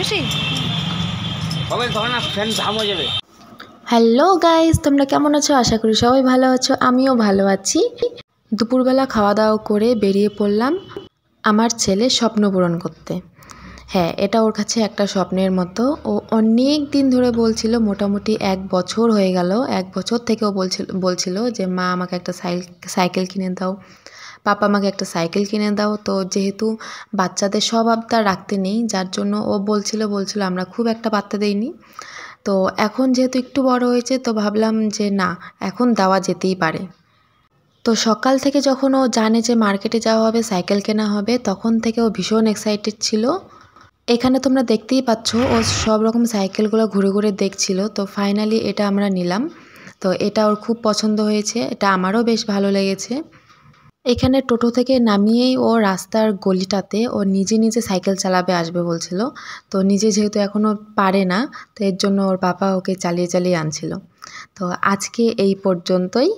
খুশি হবে তখন না ফ্যান দাম হয়ে যাবে। হ্যালো গাইস, তোমরা কেমন আছো? আশা করি সবাই ভালো আছো, আমিও ভালো আছি। দুপুরবেলা খাওয়া দাওয়া করে বেরিয়ে পড়লাম আমার ছেলে স্বপ্ন পূরণ করতে। হ্যাঁ, এটা ওর কাছে একটা স্বপ্নের মতো। ও অনেক দিন ধরে বলছিল, মোটামুটি 1 বছর হয়ে গেল। 1 বছর থেকে ও বলছিল যে মা আমাকে একটা সাইকেল কিনে দাও, পাপা আমাকে একটা সাইকেল কিনে দাও। তো যেহেতু বাচ্চাদের সব আবদার রাখতে নেই, যার জন্য ও বলছিল আমরা খুব একটা পাত্তা দেইনি। তো এখন যেহেতু একটু বড় হয়েছে, তো ভাবলাম যে না, এখন দেওয়া যেতেই পারে। তো সকাল থেকে যখন ও জানে যে মার্কেটে যাওয়া হবে, সাইকেল কেনা হবে, তখন থেকে ও ভীষণ এক্সাইটেড ছিল। এখানে তোমরা দেখতেই পাচ্ছ ও সব রকম সাইকেলগুলো ঘুরে ঘুরে দেখছিল। তো ফাইনালি এটা আমরা নিলাম। তো এটা ওর খুব পছন্দ হয়েছে, এটা আমারও বেশ ভালো লেগেছে। এখানে টোটো থেকে নামিয়েই ও রাস্তার গলিটাতে ও নিজে নিজে সাইকেল চালাবে আসবে বলছিল। তো নিজে যেহেতু এখনও পারে না, তো এর জন্য ওর পাপা ওকে চালিয়ে চালিয়ে আনছিল। তো আজকে এই পর্যন্তই।